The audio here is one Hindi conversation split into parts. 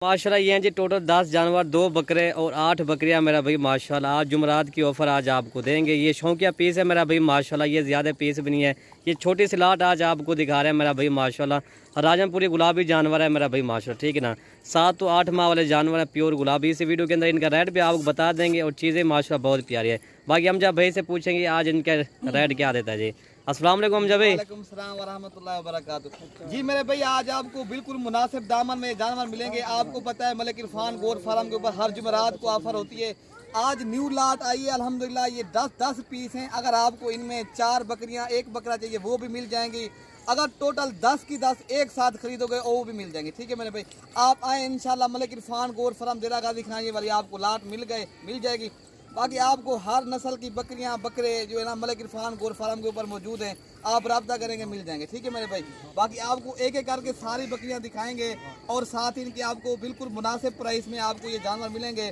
माशाल्लाह ये हैं जी टोटल 10 जानवर, 2 बकरे और 8 बकरियां मेरा भाई माशाल्लाह। आज जुमरात की ऑफ़र आज आपको देंगे। ये शौकिया पीस है मेरा भाई माशाल्लाह, ये ज़्यादा पीस भी नहीं है। ये छोटी सी लाट आज आपको दिखा रहे हैं मेरा भाई माशाल्लाह। राजनपुरी गुलाबी जानवर है मेरा भाई माशाल्लाह, ठीक है ना। 7 तो 8 माह वाले जानवर है, प्योर गुलाबी। इस वीडियो के अंदर इनका रेट भी आपको बता देंगे और चीज़ें माशाल्लाह बहुत प्यारी है। बाकी हम जब भाई से पूछेंगे आज इनका रेट क्या देता है जी। अस्सलाम वालेकुम जब वालेकुम सलाम व रहमतुल्लाहि व बरकातुहू। जी मेरे भाई आज आपको बिल्कुल मुनासिब दामन में जानवर मिलेंगे। आपको पता है मलिक इरफान गोट फार्म के ऊपर हर जुमेरात को ऑफर होती है। आज न्यू लाट आई है अल्हम्दुलिल्लाह। ये 10 पीस हैं। अगर आपको इनमें 4 बकरियां 1 बकरा चाहिए वो भी मिल जाएंगी। अगर टोटल 10 की 10 एक साथ खरीदोगे वो भी मिल जाएंगे, ठीक है मेरे भाई। आप आए इंशाल्लाह मलिक इरफान गोट फार्म देरा गाजी खाने वाली आपको लाट मिल जाएगी। बाकी आपको हर नस्ल की बकरियां बकरे जो है ना मलिक इरफान गोट फार्म के ऊपर मौजूद हैं। आप रब्ता करेंगे मिल जाएंगे, ठीक है मेरे भाई। बाकी आपको एक एक करके सारी बकरियां दिखाएंगे और साथ ही इनके आपको बिल्कुल मुनासिब प्राइस में आपको ये जानवर मिलेंगे।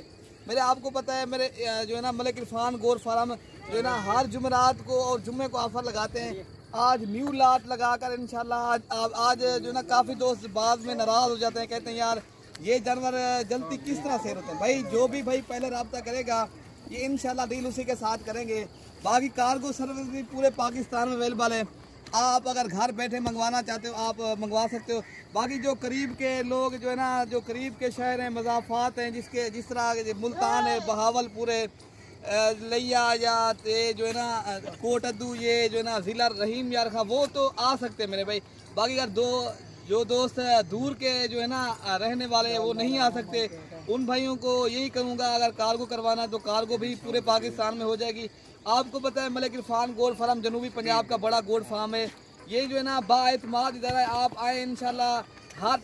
मेरे आपको पता है मेरे जो है ना मलिक इरफान गोट फार्म जो है ना हर जुमेरात को और जुम्मे को ऑफर लगाते हैं। आज न्यू लाट लगाकर इंशाल्लाह आज जो है ना काफ़ी दोस्त बाद में नाराज़ हो जाते हैं, कहते हैं यार ये जानवर जल्दी किस तरह सेल होते हैं। भाई जो भी भाई पहले रब्ता करेगा ये इंशाल्लाह डील उसी के साथ करेंगे। बाकी कार्गो सर्विस भी पूरे पाकिस्तान में अवेलेबल है। आप अगर घर बैठे मंगवाना चाहते हो आप मंगवा सकते हो। बाकी जो करीब के लोग जो है ना जो करीब के शहर हैं मज़ाफ़ात हैं जिस तरह मुल्तान है, बहावलपुर है, लिया या जो है ना कोटद्दू, ये जो है ना ज़िला रहीम यार खा वो तो आ सकते हैं मेरे भाई। बाकी अगर जो दोस्त दूर के जो है ना रहने वाले हैं वो नहीं आ सकते, उन भाइयों को यही कहूँगा अगर कार्गो करवाना है तो कार्गो भी पूरे पाकिस्तान में हो जाएगी। आपको पता है मलिक इरफान गोट फार्म जनूबी पंजाब का बड़ा गोट फार्म है। ये जो है ना बाएतमाद इदारा है। आप आए इंशाल्लाह हर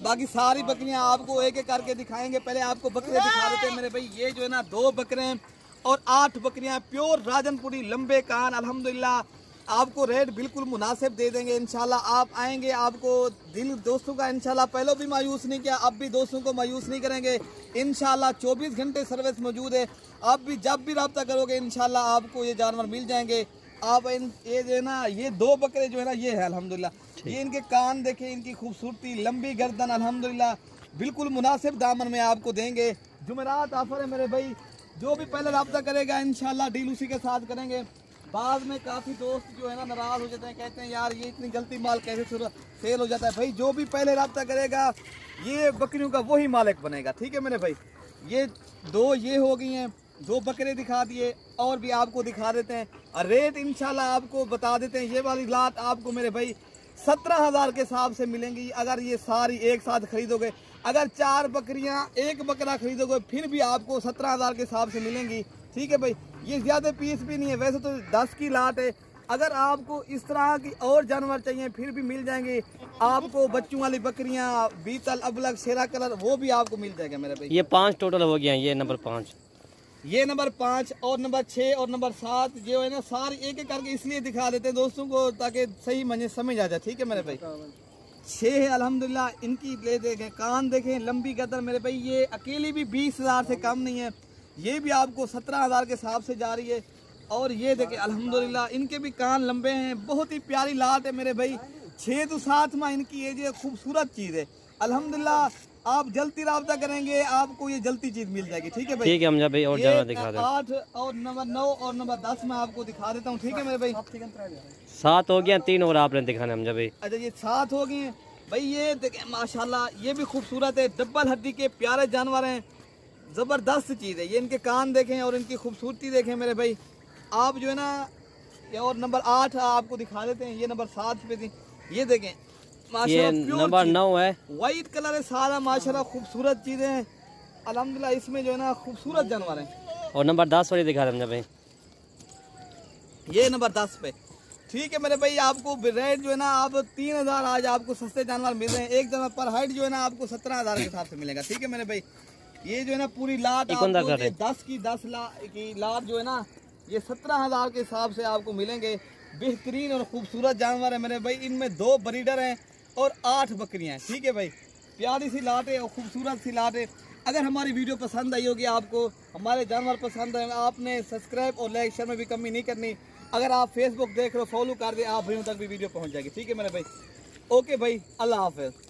बाकी सारी बकरियां आपको एक एक करके दिखाएंगे। पहले आपको बकरे दिखा देते हैं मेरे भाई। ये जो है ना 2 बकरे हैं और 8 बकरियां प्योर राजनपुरी लंबे कान अल्हम्दुलिल्लाह। आपको रेट बिल्कुल मुनासिब दे देंगे इंशाल्लाह। आप आएंगे आपको दिल दोस्तों का इंशाल्लाह पहले भी मायूस नहीं किया, अब भी दोस्तों को मायूस नहीं करेंगे इंशाल्लाह। 24 घंटे सर्विस मौजूद है। आप भी जब भी रब्ता करोगे इंशाल्लाह आपको ये जानवर मिल जाएंगे। आप ये जो है ना ये 2 बकरे जो है ना ये है अल्हम्दुलिल्लाह। ये इनके कान देखें, इनकी खूबसूरती, लंबी गर्दन अल्हम्दुलिल्लाह बिल्कुल मुनासिब दामन में आपको देंगे। जुमेरात ऑफर है मेरे भाई। जो भी पहले रब्ता करेगा इंशाल्लाह डील उसी के साथ करेंगे। बाद में काफ़ी दोस्त जो है ना नाराज़ हो जाते हैं, कहते हैं यार ये इतनी जल्दी माल कैसे सेल हो जाता है। भाई जो भी पहले रब्ता करेगा ये बकरियों का वही मालिक बनेगा, ठीक है मेरे भाई। ये 2 ये हो गई हैं, 2 बकरे दिखा दिए और भी आपको दिखा देते हैं। और रेट इंशाल्लाह आपको बता देते हैं। ये वाली लाट आपको मेरे भाई 17,000 के हिसाब से मिलेंगी अगर ये सारी एक साथ खरीदोगे। अगर 4 बकरियां 1 बकरा खरीदोगे फिर भी आपको 17,000 के हिसाब से मिलेंगी, ठीक है भाई। ये ज़्यादा पीस भी नहीं है, वैसे तो 10 की लाट है। अगर आपको इस तरह की और जानवर चाहिए फिर भी मिल जाएंगे आपको। बच्चों वाली बकरियां बीतल अबलग शेरा कलर वो भी आपको मिल जाएगा मेरे भाई। ये 5 टोटल हो गया। ये नंबर 5, ये नंबर 5 और नंबर 6 और नंबर 7 जो है ना सारी एक एक करके इसलिए दिखा देते हैं दोस्तों को ताकि सही मुझे समझ आ जाए, ठीक है मेरे भाई। 6 है अल्हम्दुलिल्लाह। इनकी ले देखें, कान देखें, लंबी गर्दन मेरे भाई। ये अकेली भी 20,000 से कम नहीं है। ये भी आपको 17,000 के हिसाब से जा रही है। और ये देखें अल्हम्दुलिल्लाह इनके भी कान लंबे हैं। बहुत ही प्यारी लाट है मेरे भाई। 6 तो 7 माह इनकी एज है। खूबसूरत चीज़ है अल्हम्दुलिल्लाह। आप जल्दी रब्ता करेंगे आपको ये जल्दी चीज़ मिल जाएगी, ठीक है भाई। ठीक है हम जब भाई और जानवर दिखा दें। 8 और नंबर 9 और नंबर 10 में आपको दिखा देता हूँ, ठीक है मेरे भाई। 7 हो गया, 3 और आपने दिखाने हम जब भाई। अच्छा ये 7 हो गए भाई। ये देखें माशाल्लाह ये भी खूबसूरत है। डबल हड्डी के प्यारे जानवर हैं, ज़बरदस्त चीज़ है। ये इनके कान देखें और इनकी खूबसूरती देखें मेरे भाई। आप जो है ना और नंबर 8 आपको दिखा देते हैं। ये नंबर 7 पे थी। ये देखें ये नंबर 9 है, वाइट कलर है सारा माशाल्लाह। खूबसूरत चीज़ें हैं अल्हम्दुलिल्लाह। इसमें जो है ना खूबसूरत जानवर हैं। और नंबर 10 वाली दिखा रहे हम भाई। ये नंबर 10 पे, ठीक है मेरे भाई। आपको रेट जो है ना आप 3,000 आज आपको सस्ते जानवर मिल रहे हैं। एक जानवर पर हाइट जो है ना आपको 17,000 के हिसाब से मिलेगा, ठीक है मेरे भाई। ये जो है ना पूरी लाट आपको 10 की 10 की लाट जो है ना ये 17,000 के हिसाब से आपको मिलेंगे। बेहतरीन और खूबसूरत जानवर है मेरे भाई। इनमें 2 ब्रीडर हैं और 8 बकरियां हैं, ठीक है भाई। प्यारी सी लाट है और खूबसूरत सी लाट है। अगर हमारी वीडियो पसंद आई होगी, आपको हमारे जानवर पसंद है, आपने सब्सक्राइब और लाइक शेयर में भी कमी नहीं करनी। अगर आप फेसबुक देख रहे हो फॉलो कर दे, आप भाइयों तक भी वीडियो पहुंच जाएगी, ठीक है मेरे भाई। ओके भाई, अल्लाह हाफिज़।